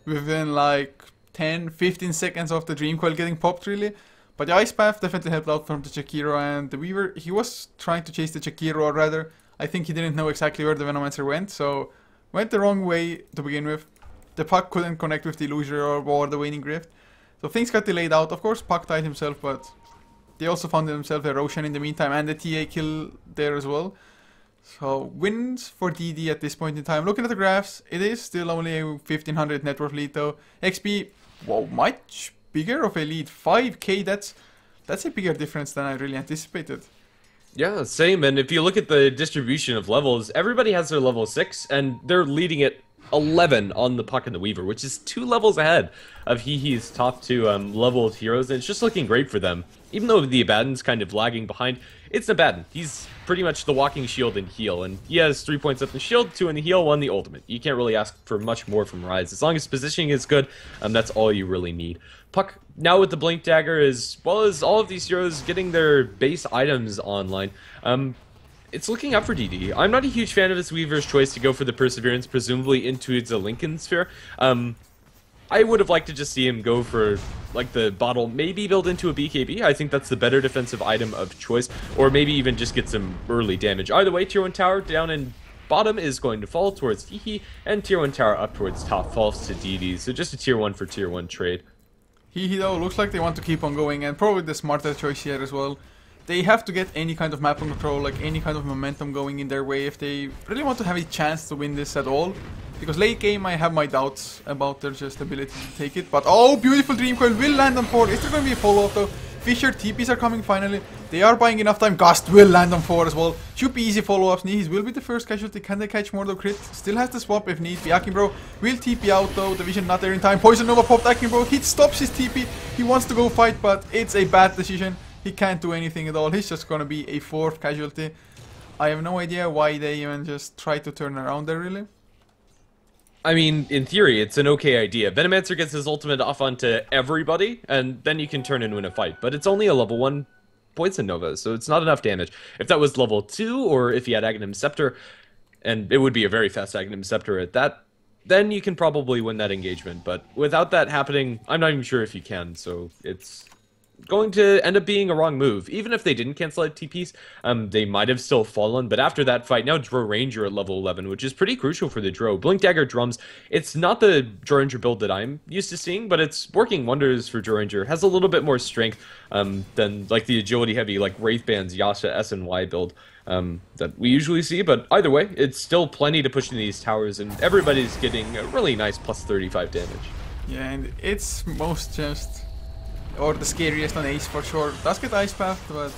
within like 10-15 seconds of the Dream Coil getting popped, really. But the Ice Path definitely helped out from the Chakiro, and the Weaver, he was trying to chase the Chakiro, or rather, I think he didn't know exactly where the Venomancer went, so went the wrong way to begin with. The Puck couldn't connect with the Illusion or the Waning Rift, so things got delayed out. Of course, Puck died himself, but they also found themselves a Roshan in the meantime, and the TA kill there as well. So, wins for DD at this point in time. Looking at the graphs, it is still only a 1500 net worth lead though. XP, wow, much bigger of a lead. 5k, that's a bigger difference than I really anticipated. Yeah, same, and if you look at the distribution of levels, everybody has their level 6, and they're leading at 11 on the Puck and the Weaver, which is 2 levels ahead of HEHE's top 2 leveled heroes, and it's just looking great for them. Even though the Abaddon's kind of lagging behind, it's Abaddon. He's pretty much the walking shield and heal, and he has 3 points up the shield, 2 in the heal, 1 the ultimate. You can't really ask for much more from Rise. As long as positioning is good, that's all you really need. Puck, now with the Blink Dagger, as well as all of these heroes getting their base items online, it's looking up for DD. I'm not a huge fan of this Weaver's choice to go for the Perseverance, presumably into the Lincoln Sphere. I would have liked to just see him go for, like, the bottle, maybe build into a BKB. I think that's the better defensive item of choice, or maybe even just get some early damage. Either way, tier 1 tower down in bottom is going to fall towards HEHE, and tier 1 tower up towards top falls to DD. So just a tier 1 for tier 1 trade. HEHE though, looks like they want to keep on going, and probably the smarter choice here as well. They have to get any kind of map control, like any kind of momentum going in their way if they really want to have a chance to win this at all. Because late game I have my doubts about their just ability to take it. But oh, beautiful Dream Coil will land on 4. Is there going to be a follow-up though? Fissure TPs are coming finally. They are buying enough time. Gust will land on 4 as well. Should be easy follow-ups. Nihis will be the first casualty. Can they catch more though? Crit still has the swap if need. Akinbro will TP out though. The vision not there in time. Poison Nova popped Akinbro. He stops his TP. He wants to go fight, but it's a bad decision. He can't do anything at all. He's just gonna be a 4th casualty. I have no idea why they even just try to turn around there, really. I mean, in theory, it's an okay idea. Venomancer gets his ultimate off onto everybody, and then you can turn and win a fight. But it's only a level 1 Poison Nova, so it's not enough damage. If that was level 2, or if he had Aghanim Scepter, and it would be a very fast Aghanim Scepter at that, then you can probably win that engagement. But without that happening, I'm not even sure if you can, so it's going to end up being a wrong move. Even if they didn't cancel out TPs, they might have still fallen, but after that fight, now Drow Ranger at level 11, which is pretty crucial for the Drow. Blink Dagger drums, it's not the Drow Ranger build that I'm used to seeing, but it's working wonders for Drow Ranger. Has a little bit more strength than like the agility heavy, like Wraithband's Yasha SNY build that we usually see, but either way, it's still plenty to push in these towers, and everybody's getting a really nice plus 35 damage. Yeah, and it's most just... or the scariest on Ace for sure. Does get Ice Path, but...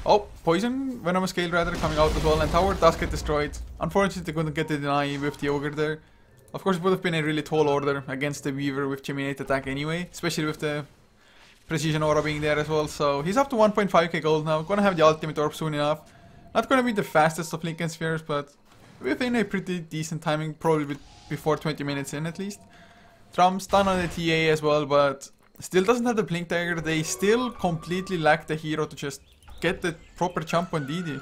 oh, Poison, Venomous Scale rather, coming out as well, and Tower does get destroyed. Unfortunately, they couldn't get the deny with the Ogre there. Of course, it would have been a really tall order against the Weaver with Geminate attack anyway, especially with the Precision Aura being there as well. So he's up to 1.5k gold now. Gonna have the ultimate orb soon enough. Not gonna be the fastest of Lincoln Spheres, but within a pretty decent timing, probably before 20 minutes in at least. Trump stun on the TA as well, but still doesn't have the Blink Dagger. They still completely lack the hero to just get the proper jump on DD.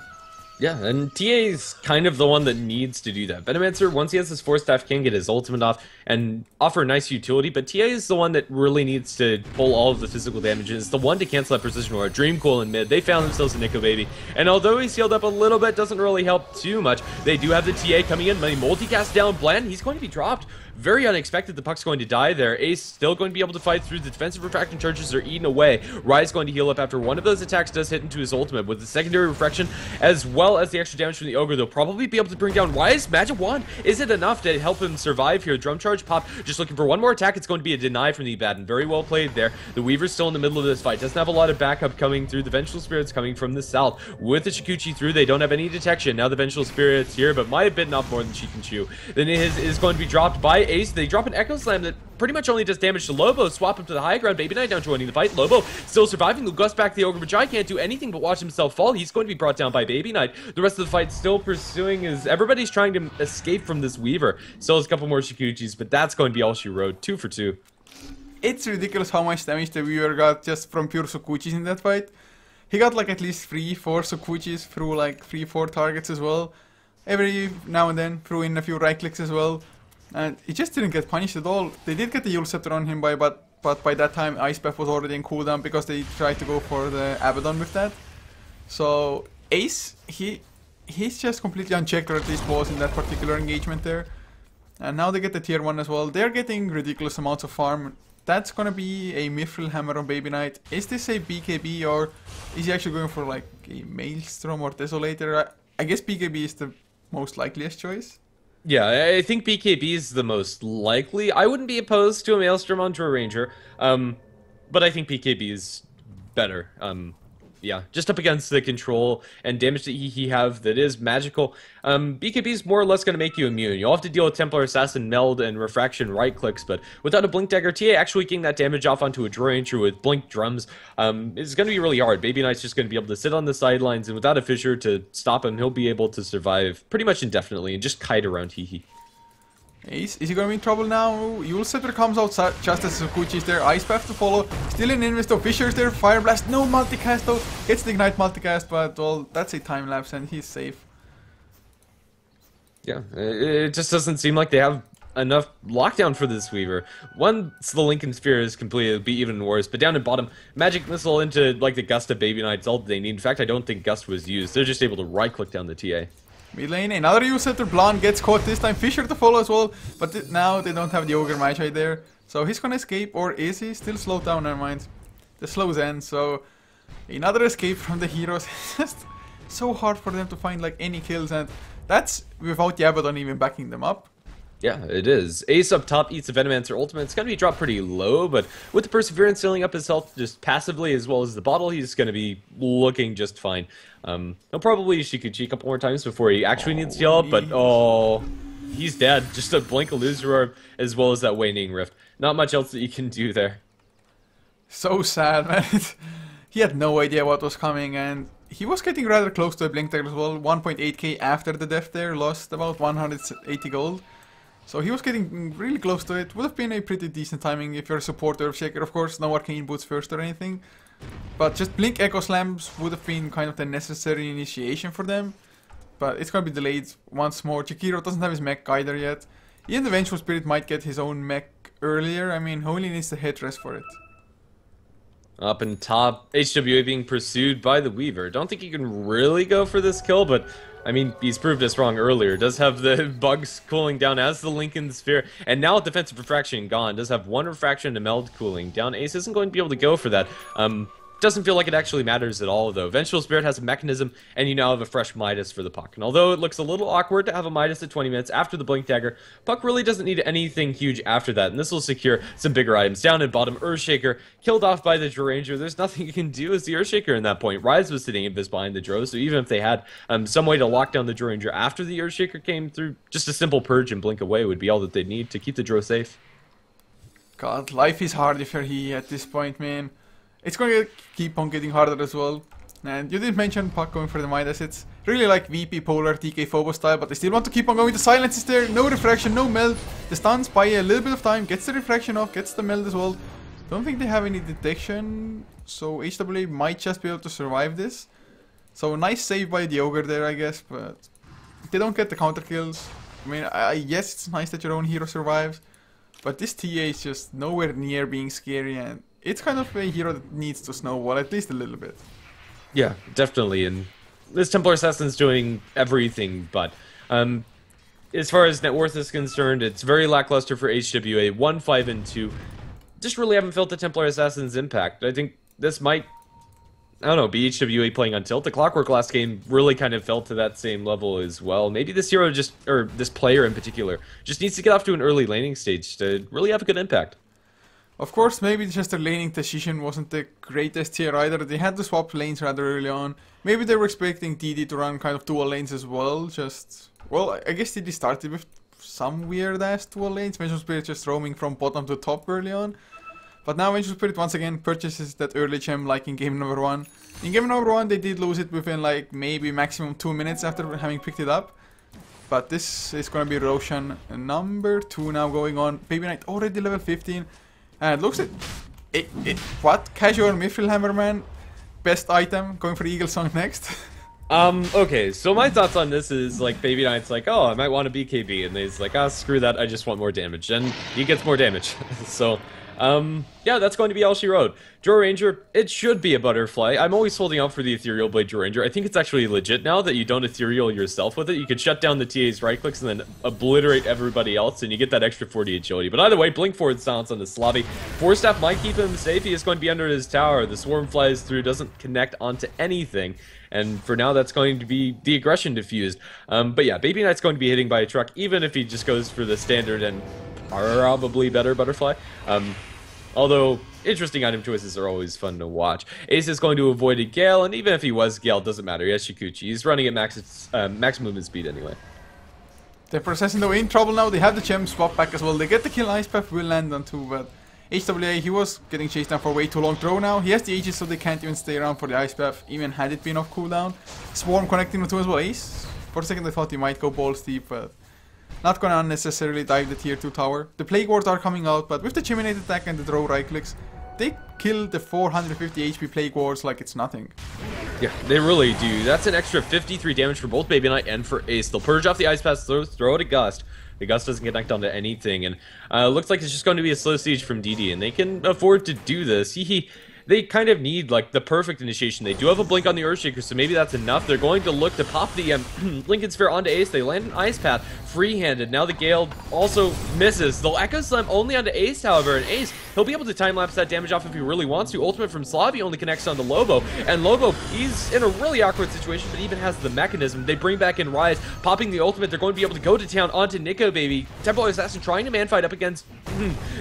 Yeah, and TA is kind of the one that needs to do that. Venomancer, once he has his Force Staff, can get his ultimate off and offer a nice utility, but TA is the one that really needs to pull all of the physical damages. The one to cancel that Precision Aura. Dreamcoil in mid, they found themselves a Nico Baby, and although he's healed up a little bit, doesn't really help too much. They do have the TA coming in, they multicast down Bland, he's going to be dropped. Very unexpected, the puck's going to die there. Ace still going to be able to fight through. The defensive refraction charges are eaten away. Rise going to heal up after one of those attacks does hit into his ultimate. With the secondary refraction, as well as the extra damage from the Ogre, they'll probably be able to bring down Rise. Magic Wand, is it enough to help him survive here? Drum Charge pop, just looking for one more attack. It's going to be a deny from the Abaddon. Very well played there. The Weaver's still in the middle of this fight. Doesn't have a lot of backup coming through. The Vengeful Spirits coming from the south. With the Shikuchi through, they don't have any detection. Now the Vengeful Spirits here, but might have bitten off more than she can chew. Then it is going to be dropped by Ace. They drop an Echo Slam that pretty much only does damage to Lobo. Swap him to the high ground. Baby Knight down joining the fight. Lobo still surviving. Gus back to the Ogre, but Jai can't do anything but watch himself fall. He's going to be brought down by Baby Knight. The rest of the fight still pursuing as everybody's trying to escape from this Weaver. Still has a couple more Shikuchis, but that's going to be all she wrote. 2 for 2. It's ridiculous how much damage the Weaver got just from pure Sukuchis in that fight. He got like at least 3-4 Sukuchis through like 3-4 targets as well. Every now and then threw in a few right clicks as well. And he just didn't get punished at all. They did get the Yule Scepter on him, but by that time Ice Path was already in cooldown because they tried to go for the Abaddon with that. So Ace, he's just completely unchecked, or at least was in that particular engagement there. And now they get the tier 1 as well. They're getting ridiculous amounts of farm. That's gonna be a Mithril Hammer on Baby Knight. Is this a BKB, or is he actually going for like a Maelstrom or Desolator? I guess BKB is the most likeliest choice. Yeah, I think BKB is the most likely. I wouldn't be opposed to a Maelstrom onto a Ranger, but I think BKB is better. Yeah, just up against the control and damage that he have that is magical. BKB is more or less going to make you immune. You'll have to deal with Templar Assassin, Meld, and Refraction right clicks, but without a Blink Dagger, TA actually getting that damage off onto a Ranger with Blink Drums is going to be really hard. Baby Knight's just going to be able to sit on the sidelines, and without a Fissure to stop him, he'll be able to survive pretty much indefinitely and just kite around HEHE. Is he going to be in trouble now? Yule Scepter comes out just as Sukuchi is there. Ice Path to follow. Still in Invis, Fissure's there. Fire Blast. No multicast though. Gets the Ignite multicast, but well, that's a time lapse and he's safe. Yeah, it just doesn't seem like they have enough lockdown for this Weaver. Once the Lincoln Sphere is completed, it'll be even worse. But down at bottom, Magic Missile into like the Gust of Baby Knight's all they need. In fact, I don't think Gust was used. They're just able to right-click down the TA. Mid lane, another Yule Scepter. Blonde gets caught this time. Fissure to follow as well, but now they don't have the Ogre Magi there. So he's gonna escape, or is he? Still slowed down, never mind. The slows end, so another escape from the heroes. It's just so hard for them to find like any kills, and that's without the Abaddon even backing them up. Yeah, it is. Ace up top eats a Venomancer ultimate. It's going to be dropped pretty low, but with the Perseverance filling up his health just passively as well as the bottle, he's going to be looking just fine. He'll probably Shikuchi a couple more times before he actually needs to heal up, but oh, he's dead. Just a Blink Illusory Orb as well as that Waning Rift. Not much else that you can do there. So sad, man. He had no idea what was coming, and he was getting rather close to a Blink Dagger as well. 1.8k after the death there, lost about 180 gold. So he was getting really close to it. Would have been a pretty decent timing if you're a support Earthshaker, of course. No Arcane Boots first or anything. But just Blink Echo Slams would have been kind of the necessary initiation for them. But it's going to be delayed once more. Chikiro doesn't have his mech either yet. Even the Vengeful Spirit might get his own mech earlier. I mean, he only needs the headrest for it. Up in top, HWA being pursued by the Weaver. Don't think he can really go for this kill, but I mean, he's proved us wrong earlier. Does have the bugs cooling down as the Lincoln Sphere, and now with defensive refraction gone, does have one refraction to meld cooling down. Ace isn't going to be able to go for that. Doesn't feel like it actually matters at all, though. Vengeful Spirit has a mechanism, and you now have a fresh Midas for the Puck. And although it looks a little awkward to have a Midas at 20 minutes after the Blink Dagger, Puck really doesn't need anything huge after that, and this will secure some bigger items. Down at bottom, Earthshaker, killed off by the Ranger. There's nothing you can do as the Earthshaker in that point. Rise was sitting invis behind the Drow, so even if they had some way to lock down the Ranger after the Earthshaker came through, just a simple purge and blink away would be all that they'd need to keep the Drow safe. God, life is hard if you're HEHE at this point, man. it's going to keep on getting harder as well. And you did mention Puck going for the Midas. It's really like VP Polar TK Phobos style, but they still want to keep on going. The silence is there, no refraction, no meld. The stuns buy a little bit of time, gets the refraction off, gets the meld as well. Don't think they have any detection, so HWA might just be able to survive this. So nice save by the Ogre there, I guess, but they don't get the counter kills. I mean, yes, it's nice that your own hero survives, but this TA is just nowhere near being scary, and it's kind of a hero that needs to snowball at least a little bit. Yeah, definitely, and this Templar Assassin's doing everything, but as far as net worth is concerned, it's very lackluster for HWA, 1-5-2. Just really haven't felt the Templar Assassin's impact. I think this might, I don't know, be HWA playing on tilt. The Clockwork last game really kind of fell to that same level as well. Maybe this hero just, or this player in particular, just needs to get off to an early laning stage to really have a good impact. Of course, maybe just their laning decision wasn't the greatest here either. They had to swap lanes rather early on. Maybe they were expecting DD to run kind of dual lanes as well. Well, I guess DD started with some weird-ass dual lanes. Vengeful Spirit just roaming from bottom to top early on. But now Vengeful Spirit once again purchases that early gem like in game number 1. In game number 1 they did lose it within like maybe maximum 2 minutes after having picked it up. But this is gonna be Roshan number 2 now going on. Baby Knight already level 15. And it looks at what? Casual Mithril Hammerman, best item, going for Eagle Song next. Okay, so my thoughts on this is, like, Baby Knight's like, oh, I might want a BKB, and he's like, ah, screw that, I just want more damage, and he gets more damage. So, yeah, that's going to be all she wrote. Draw Ranger, it should be a butterfly. I'm always holding out for the Ethereal Blade Draw Ranger. I think it's actually legit now that you don't Ethereal yourself with it. You can shut down the TA's right clicks and then obliterate everybody else, and you get that extra 40 agility. But either way, Blink Forward Silence on the Slavi. Force Staff might keep him safe. He is going to be under his tower. The Swarm flies through, doesn't connect onto anything. And for now, that's going to be the aggression diffused. But yeah, Baby Knight's going to be hitting by a truck, even if he just goes for the standard and probably better butterfly. Although, interesting item choices are always fun to watch. Ace is going to avoid a Gale, and even if he was Gale, doesn't matter. He has Shikuchi. He's running at max movement speed anyway. They're processing though in trouble now. They have the gem swap back as well. They get the kill. Ice Path will land on 2, but HWA, he was getting chased down for way too long. Throw now. He has the Aegis, so they can't even stay around for the Ice Path, even had it been off cooldown. Swarm connecting with 2 as well. Ace, for a second I thought he might go balls deep, but not gonna unnecessarily dive the tier 2 tower. The Plague Wards are coming out, but with the Chiminate attack and the draw right clicks, they kill the 450 HP Plague Wards like it's nothing. Yeah, they really do. That's an extra 53 damage for both Baby Knight and for Ace. They'll purge off the Ice Path, throw it at Gust. The Gust doesn't connect onto anything, and looks like it's just going to be a slow siege from DD, and they can afford to do this. They kind of need, like, the perfect initiation. They do have a Blink on the Earthshaker, so maybe that's enough. They're going to look to pop the Lincoln Sphere onto Ace. They land an Ice Path, free-handed. Now the Gale also misses. They'll Echo Slam only onto Ace, however, and Ace, he'll be able to time-lapse that damage off if he really wants to. Ultimate from Slavi only connects onto Lobo, and Lobo, he's in a really awkward situation, but even has the mechanism. They bring back in Rise, popping the ultimate. They're going to be able to go to town onto Nico Baby. Templar Assassin trying to man-fight up against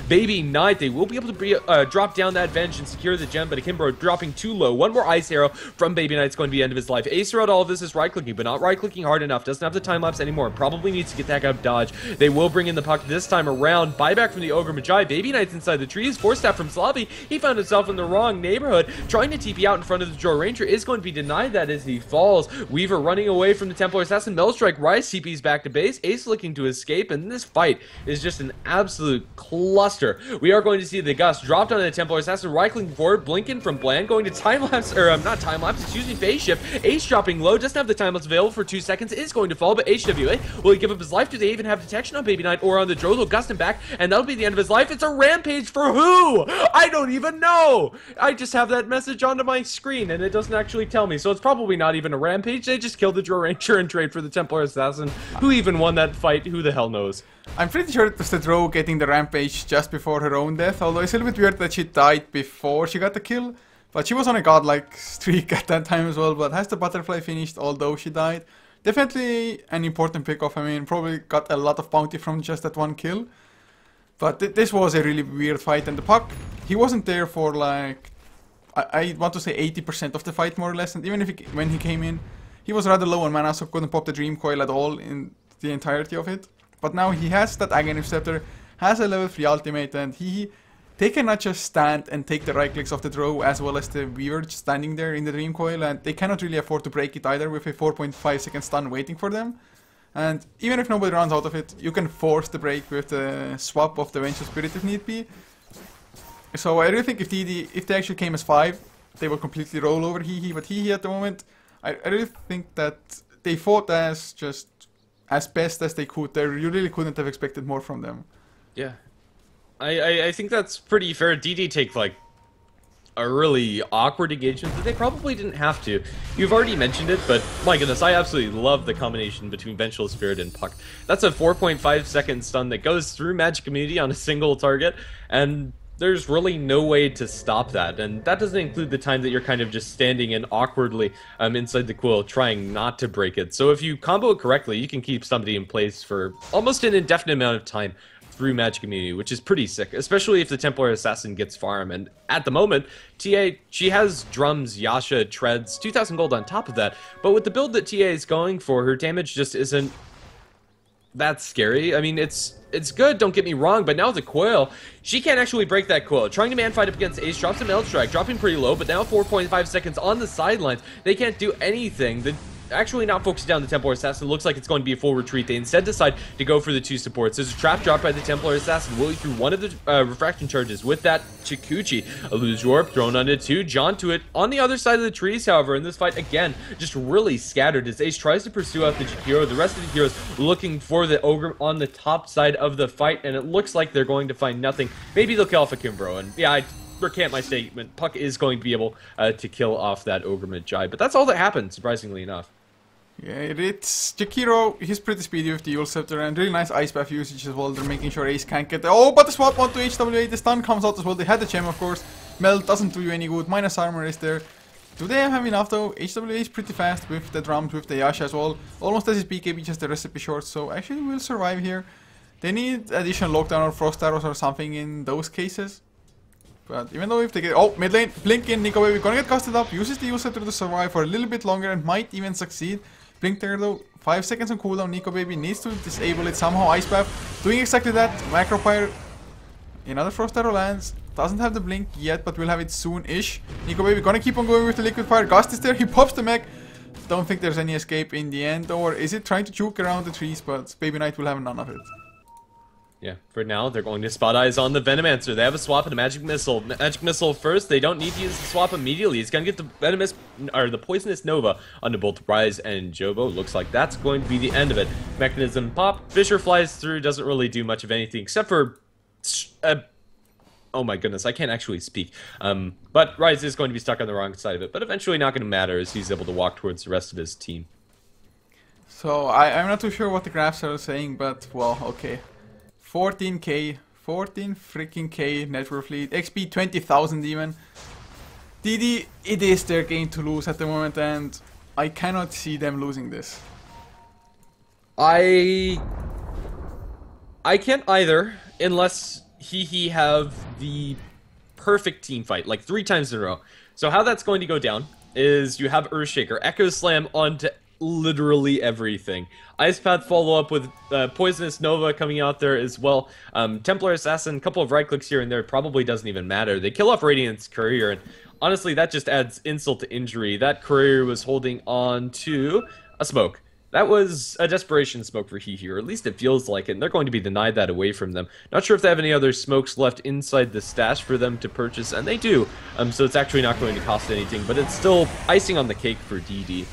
Baby Knight. They will be able to drop down that Venge and secure the gem, but Akimbo dropping too low. One more Ice Arrow from Baby Knight's going to be the end of his life. Ace throughout all of this is right-clicking, but not right-clicking hard enough. Doesn't have the time-lapse anymore. Probably needs to get that out of dodge. They will bring in the puck this time around. Buyback from the Ogre Magi. Baby Knight's inside the trees. Force Staff from Slavi. He found himself in the wrong neighborhood. Trying to TP out in front of the Draw Ranger is going to be denied that as he falls. Weaver running away from the Templar Assassin. Melstrike. Rise TP's back to base. Ace looking to escape, and this fight is just an absolute cluster. We are going to see the Gust dropped on the Templar Assassin. Right-clicking forward. Blinking from Bland. Going to time-lapse, or not time-lapse, excuse me, phase shift. Ace dropping low. Doesn't have the time-lapse available for 2 seconds. Is going to fall, but HWA, will he give up his life? Do they even have detection on Baby Knight or on the Drow? They'll Gust him back, and that'll be the end of his life. It's a rampage for who? I don't even know. I just have that message onto my screen, and it doesn't actually tell me, so it's probably not even a rampage. They just killed the Drow Ranger and trade for the Templar Assassin. Who even won that fight? Who the hell knows? I'm pretty sure it was the Drow getting the rampage just before her own death, although it's a little bit weird that she died before she got the kill. But she was on a godlike streak at that time as well, but has the butterfly finished although she died. Definitely an important pickoff. I mean, probably got a lot of bounty from just that one kill. But this was a really weird fight, and the puck, he wasn't there for like, I want to say 80% of the fight more or less, and even if when he came in, he was rather low on mana, so couldn't pop the Dream Coil at all in the entirety of it. But now he has that Aghanim Scepter, has a level 3 ultimate, and he they cannot just stand and take the right clicks of the draw as well as the Weaver just standing there in the Dream Coil, and they cannot really afford to break it either with a 4.5 second stun waiting for them. And even if nobody runs out of it, you can force the break with the swap of the Vengeful Spirit if need be. So I really think if they actually came as 5, they will completely roll over HEHE, but HEHE at the moment, I really think that they fought as best as they could there. You really couldn't have expected more from them. Yeah. I think that's pretty fair. DD take like a really awkward engagement that they probably didn't have to. You've already mentioned it, but my goodness, I absolutely love the combination between Vengeful Spirit and Puck. That's a 4.5 second stun that goes through Magic Immunity on a single target, and there's really no way to stop that, and that doesn't include the time that you're kind of just standing in awkwardly inside the coil trying not to break it. So if you combo it correctly, you can keep somebody in place for almost an indefinite amount of time through Magic Immunity, which is pretty sick, especially if the Templar Assassin gets farm. And at the moment, TA, she has drums, Yasha, treads, 2,000 gold on top of that, but with the build that TA is going for, her damage just isn't that scary. I mean, it's good, don't get me wrong, but now with the coil, she can't actually break that coil. Trying to man fight up against Ace, drops a Meld Strike, dropping pretty low, but now 4.5 seconds on the sidelines. They can't do anything. Actually not focusing down the Templar Assassin. Looks like it's going to be a full retreat. They instead decide to go for the 2 supports. There's a trap dropped by the Templar Assassin. Willie through one of the refraction charges with that Chikuchi. Illusion Orb thrown onto 2. John to it on the other side of the trees, however, in this fight, again, just really scattered as Ace tries to pursue out the Jakiro. The rest of the heroes looking for the Ogre on the top side of the fight, and it looks like they're going to find nothing. Maybe they'll kill off a Kimbro, and yeah, I recant my statement. Puck is going to be able to kill off that Ogre Magi, but that's all that happened, surprisingly enough. Yeah, it's Jakiro. He's pretty speedy with the Eul Scepter and really nice Ice Path usage as well. They're making sure Ace can't get there. Oh, but the swap onto HWA. The stun comes out as well. They had the gem, of course. Meld doesn't do you any good. Minus armor is there. Do they have enough though? HWA is pretty fast with the drums, with the Yasha as well. Almost as his BKB, just the recipe short. So actually will survive here. They need additional lockdown or frost arrows or something in those cases. But even though if they get... Oh, mid lane. Blink in. Nico Baby gonna get casted up. Uses the Eul Scepter to survive for a little bit longer and might even succeed. Blink there though, 5 seconds on cooldown. Nico Baby needs to disable it somehow. Ice Path doing exactly that. Macro Fire. Another Frost Arrow lands. Doesn't have the blink yet, but will have it soon-ish. Nico Baby gonna keep on going with the Liquid Fire. Gust is there, he pops the mech. Don't think there's any escape in the end, or is it trying to juke around the trees, but Baby Knight will have none of it. Yeah, for now, they're going to spot eyes on the Venomancer. They have a swap and a Magic Missile. Magic Missile first, they don't need to use the swap immediately. He's going to get the Poisonous Nova onto both Rise and Jobo. Looks like that's going to be the end of it. Mechanism pop, Fisher flies through, doesn't really do much of anything, except for... oh my goodness, I can't actually speak. But Rise is going to be stuck on the wrong side of it, but eventually not going to matter as he's able to walk towards the rest of his team. So, I'm not too sure what the graphs are saying, but, well, okay. 14k, 14 freaking K net worth lead, XP 20,000 even. DD, it is their game to lose at the moment, and I cannot see them losing this. I can't either, unless HEHE have the perfect team fight, like 3 times in a row. So how that's going to go down is you have Earthshaker, Echo Slam onto literally everything. Ice Path follow up with Poisonous Nova coming out there as well. Templar Assassin, a couple of right clicks here and there, probably doesn't even matter. They kill off Radiant's Courier, and honestly, that just adds insult to injury. That Courier was holding on to a smoke. That was a desperation smoke for HEHE, or at least it feels like it, and they're going to be denied that away from them. Not sure if they have any other smokes left inside the stash for them to purchase, and they do. So it's actually not going to cost anything, but it's still icing on the cake for DD.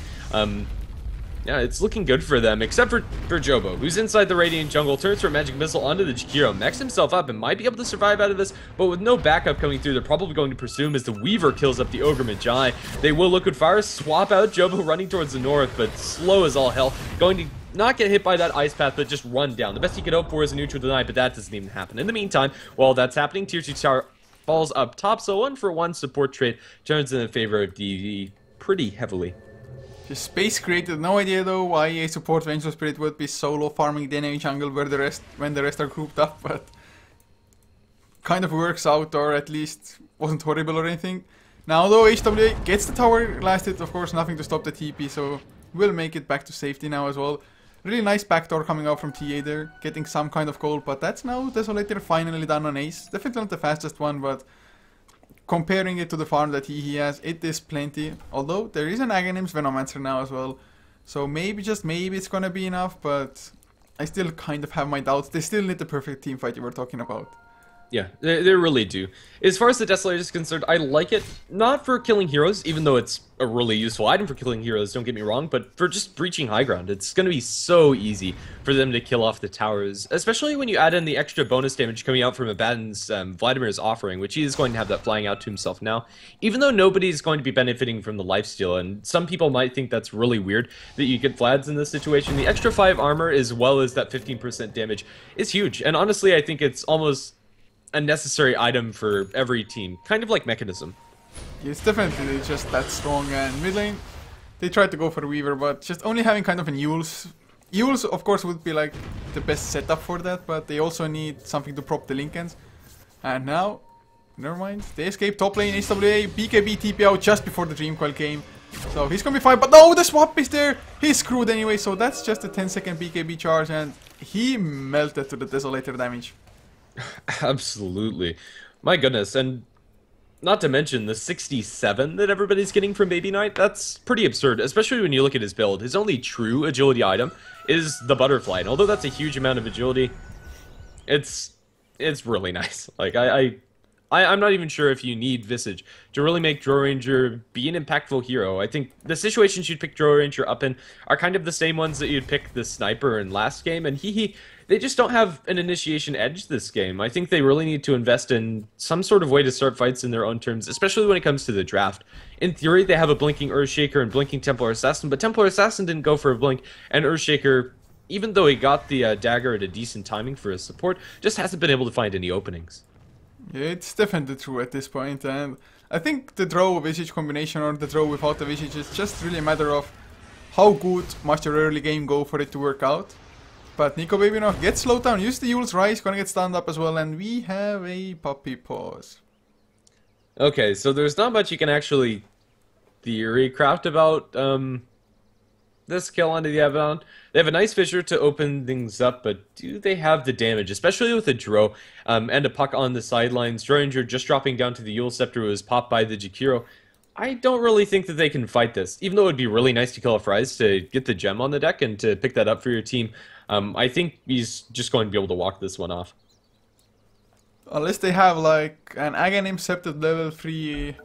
Yeah, it's looking good for them, except for Jobo, who's inside the Radiant Jungle, turns for a Magic Missile onto the Jakiro, mechs himself up and might be able to survive out of this, but with no backup coming through, they're probably going to pursue him as the Weaver kills up the Ogre Magi. They will Liquid Fire, swap out Jobo running towards the north, but slow as all hell, going to not get hit by that Ice Path, but just run down. The best he could hope for is a neutral deny, but that doesn't even happen. In the meantime, while that's happening, Tier 2 Tower falls up top, so 1-for-1 support trade turns in favor of DD pretty heavily. Just Space created no idea though why a support Vengeful Spirit would be solo farming the enemy jungle when the rest are grouped up, but kind of works out, or at least wasn't horrible or anything. Now though, HWA gets the tower, last hit, of course nothing to stop the TP, so we'll make it back to safety now as well. Really nice backdoor coming out from TA there, getting some kind of goal, but that's now Desolator finally done on Ace. Definitely not the fastest one, but comparing it to the farm that he has, it is plenty. Although there is an Aghanim's Venomancer now as well, so maybe, just maybe, it's gonna be enough, but I still kind of have my doubts. They still need the perfect team fight you were talking about. Yeah, they really do. As far as the Desolator is concerned, I like it, not for killing heroes, even though it's a really useful item for killing heroes, don't get me wrong, but for just breaching high ground. It's going to be so easy for them to kill off the towers, especially when you add in the extra bonus damage coming out from Abaddon's Vladimir's offering, which he is going to have that flying out to himself now, even though nobody's going to be benefiting from the lifesteal, and some people might think that's really weird that you get Vlads in this situation. The extra 5 armor as well as that 15% damage is huge, and honestly I think it's almost a necessary item for every team, kind of like Mechanism. It's definitely just that strong, and mid lane, they tried to go for Weaver, but just only having kind of an Eul's. Eul's, of course, would be like the best setup for that, but they also need something to prop the Lincolns. And now, never mind, they escape top lane, HWA, BKB TP out just before the Dream Coil came. So he's gonna be fine, but no, the swap is there! He's screwed anyway, so that's just a 10-second BKB charge, and he melted to the Desolator damage. Absolutely. My goodness, and not to mention the 67 that everybody's getting from Baby Knight, that's pretty absurd, especially when you look at his build. His only true agility item is the Butterfly, and although that's a huge amount of agility, it's really nice. Like, I'm not even sure if you need Visage to really make Draw Ranger be an impactful hero. I think the situations you'd pick Draw Ranger up in are kind of the same ones that you'd pick the Sniper in last game, and HEHE, they just don't have an initiation edge this game. I think they really need to invest in some sort of way to start fights in their own terms, especially when it comes to the draft. In theory, they have a Blinking Earthshaker and Blinking Templar Assassin, but Templar Assassin didn't go for a blink, and Earthshaker, even though he got the dagger at a decent timing for his support, just hasn't been able to find any openings. Yeah, it's definitely true at this point, and I think the draw Visage combination or the draw without the Visage is just really a matter of how good must your early game go for it to work out. But Nico Baby now gets slowed down, use the Eul's Rise, gonna get stunned up as well, and we have a puppy pause. Okay, so there's not much you can actually theory craft about this kill onto the Abaddon. They have a nice fissure to open things up, but do they have the damage, especially with a Dro and a puck on the sidelines? Draw Ranger just dropping down to the Eul Scepter was popped by the Jakiro. I don't really think that they can fight this, even though it would be really nice to kill a Fries to get the gem on the deck and to pick that up for your team. I think he's just going to be able to walk this one off. Unless they have like an Aghanim Scepted level 3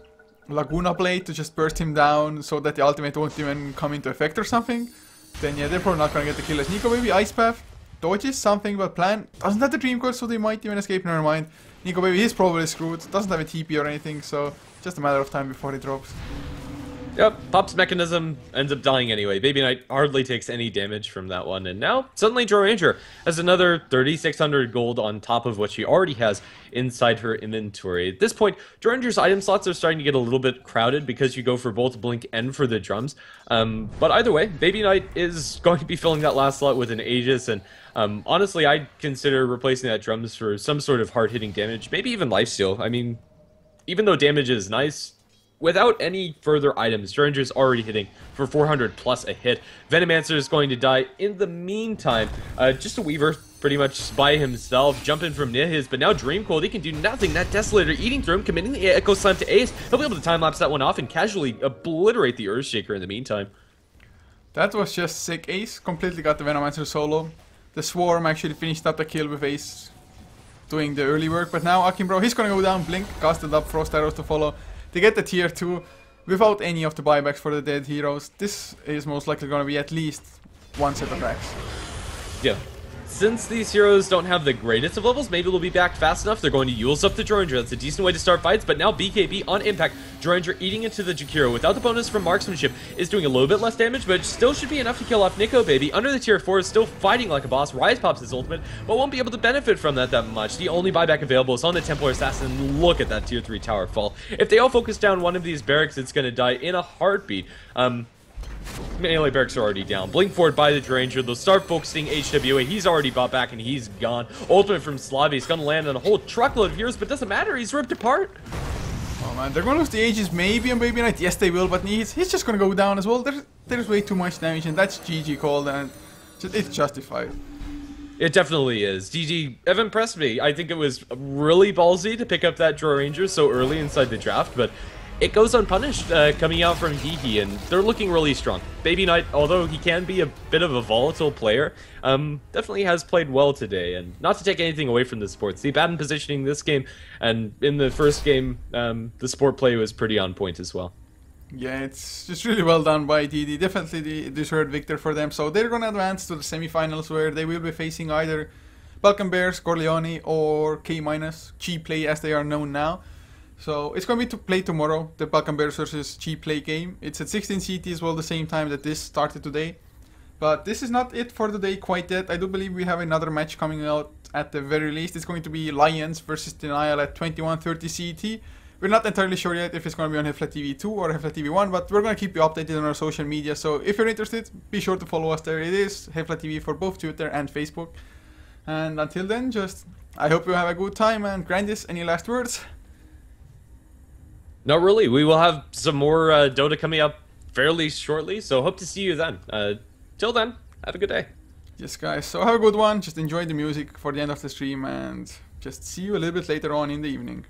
Laguna Blade to just burst him down so that the ultimate won't even come into effect or something, then yeah, they're probably not gonna get the kill. As Nico Baby Ice Path dodges something, but Plan doesn't have the Dream Coil, so they might even escape. Never mind. Nico Baby is probably screwed, doesn't have a TP or anything, so just a matter of time before he drops. Yep, Pop's Mechanism ends up dying anyway. Baby Knight hardly takes any damage from that one, and now suddenly Draw Ranger has another 3,600 gold on top of what she already has inside her inventory. At this point, Draw Ranger's item slots are starting to get a little bit crowded because you go for both Blink and for the drums. But either way, Baby Knight is going to be filling that last slot with an Aegis, and honestly, I'd consider replacing that drums for some sort of hard-hitting damage, maybe even lifesteal. I mean, even though damage is nice, without any further items, Draw Ranger's already hitting for 400 plus a hit. Venomancer is going to die in the meantime. Just a Weaver pretty much by himself, jumping from Nihis, but now Dream Cold, he can do nothing. That Desolator eating through him, committing the Echo Slam to Ace. He'll be able to time-lapse that one off and casually obliterate the Earthshaker in the meantime. That was just sick. Ace completely got the Venomancer solo. The Swarm actually finished up the kill with Ace doing the early work, but now Akimbro, he's gonna go down, Blink, casted up, Frost Arrows to follow. They get the tier 2 without any of the buybacks for the dead heroes. This is most likely going to be at least one set of racks. Yeah. Since these heroes don't have the greatest of levels, maybe they'll be back fast enough. They're going to use up the Draw Ranger. That's a decent way to start fights, but now BKB on impact. Draw Ranger eating into the Jakiro without the bonus from marksmanship is doing a little bit less damage, but still should be enough to kill off Nico Baby. Under the tier 4 is still fighting like a boss. Rise pops his ultimate, but won't be able to benefit from that much. The only buyback available is on the Templar Assassin. Look at that tier 3 tower fall. If they all focus down one of these barracks, it's going to die in a heartbeat. Melee barracks are already down. Blink forward by the Draw Ranger. They'll start focusing HWA. He's already bought back and he's gone. Ultimate from Slavi. He's going to land on a whole truckload of heroes, but doesn't matter. He's ripped apart. Oh man, they're going to lose the Aegis maybe on Baby Knight. Yes, they will, but he's just going to go down as well. There's way too much damage, and that's GG called. And It's justified. It definitely is. GG, have impressed me. I think it was really ballsy to pick up that Draw Ranger so early inside the draft, but it goes unpunished coming out from HEHE, and they're looking really strong. Baby Knight, although he can be a bit of a volatile player, definitely has played well today. And not to take anything away from the sports, the bad in positioning this game, and in the first game, the sport play was pretty on point as well. Yeah, it's just really well done by DD. Definitely the deserved victor for them. So they're going to advance to the semifinals where they will be facing either Balkan Bears, Corleone, or K-, Cheap Play as they are known now. So it's going to be to play tomorrow, the Balkan Bears versus Cheap Play game. It's at 16 CT as well, the same time that this started today. But this is not it for the day quite yet. I do believe we have another match coming out at the very least. It's going to be Lions versus Denial at 21:30 CT. We're not entirely sure yet if it's going to be on HeflaTV 2 or HeflaTV 1, but we're going to keep you updated on our social media. So if you're interested, be sure to follow us there. It is HeflaTV for both Twitter and Facebook. And until then, I hope you have a good time. And Grandis, any last words? Not really. We will have some more Dota coming up fairly shortly, so hope to see you then. Till then, have a good day. Yes, guys. So have a good one. Just enjoy the music for the end of the stream, and just see you a little bit later on in the evening.